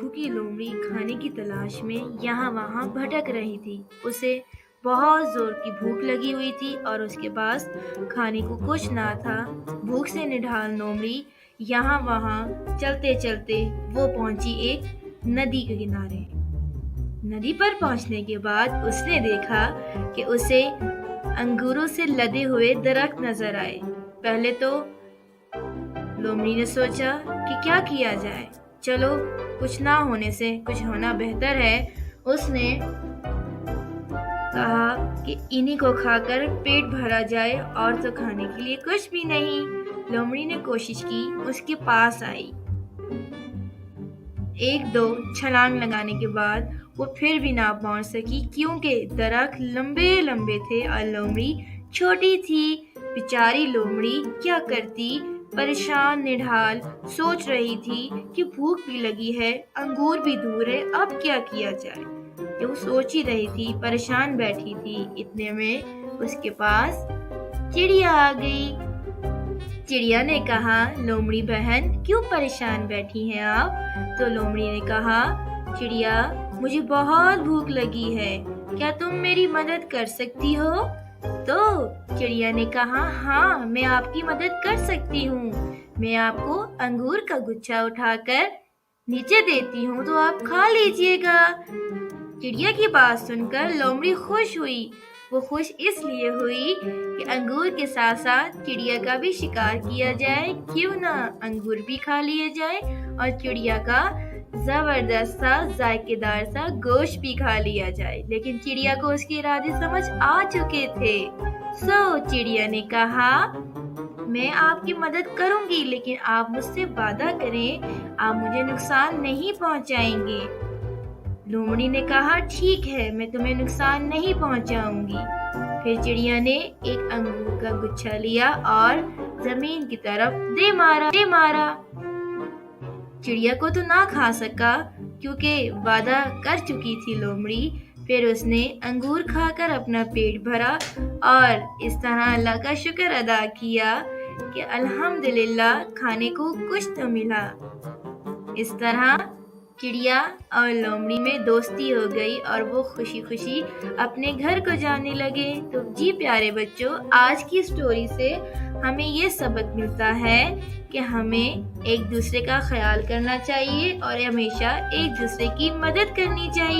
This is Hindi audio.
भूखी लोमड़ी खाने की तलाश में यहाँ वहाँ भटक रही थी। उसे बहुत जोर की भूख लगी हुई थी और उसके पास खाने को कुछ ना था। भूख से निढाल लोमड़ी यहाँ वहाँ चलते चलते वो पहुंची एक नदी के किनारे। नदी पर पहुंचने के बाद उसने देखा कि उसे अंगूरों से लदे हुए दरख्त नजर आए। पहले तो लोमड़ी ने सोचा कि क्या किया जाए, चलो कुछ ना होने से कुछ होना बेहतर है। उसने कहा कि इन्हीं को खाकर पेट भरा जाए और तो खाने के लिए कुछ भी नहीं। लोमड़ी ने कोशिश की, उसके पास आई। एक दो छलांग लगाने के बाद वो फिर भी ना पहुंच सकी क्योंकि दरख्त लंबे लंबे थे और लोमड़ी छोटी थी। बेचारी लोमड़ी क्या करती, परेशान निढाल सोच रही थी कि भूख भी लगी है, अंगूर भी दूर है, अब क्या किया जाए। ये वो सोच ही रही थी, परेशान बैठी थी। इतने में उसके पास चिड़िया आ गई। चिड़िया ने कहा, लोमड़ी बहन क्यों परेशान बैठी हैं आप? तो लोमड़ी ने कहा, चिड़िया मुझे बहुत भूख लगी है, क्या तुम मेरी मदद कर सकती हो? तो चिड़िया ने कहा, हाँ मैं आपकी मदद कर सकती हूँ। मैं आपको अंगूर का गुच्छा उठाकर नीचे देती हूँ तो आप खा लीजिएगा। चिड़िया की बात सुनकर लोमड़ी खुश हुई। वो खुश इसलिए हुई कि अंगूर के साथ साथ चिड़िया का भी शिकार किया जाए, क्यों ना अंगूर भी खा लिए जाए और चिड़िया का जबरदस्त सा जायकेदार सा गोश्त भी खा लिया जाए। लेकिन चिड़िया को उसके इरादे समझ आ चुके थे। चिड़िया ने कहा, मैं आपकी मदद करूंगी लेकिन आप मुझसे वादा करें आप मुझे नुकसान नहीं पहुंचाएंगे। लोमड़ी ने कहा, ठीक है मैं तुम्हें नुकसान नहीं पहुंचाऊंगी। फिर चिड़िया ने एक अंगूर का गुच्छा लिया और जमीन की तरफ दे मारा। चिड़िया को तो ना खा सका क्योंकि वादा कर चुकी थी लोमड़ी। फिर उसने अंगूर खाकर अपना पेट भरा और इस तरह अल्लाह का शुक्र अदा किया कि अल्हम्दुलिल्लाह खाने को कुछ तो मिला। इस तरह चिड़िया और लोमड़ी में दोस्ती हो गई और वो खुशी खुशी अपने घर को जाने लगे। तो जी प्यारे बच्चों, आज की स्टोरी से हमें ये सबक मिलता है कि हमें एक दूसरे का ख्याल करना चाहिए और हमेशा एक दूसरे की मदद करनी चाहिए।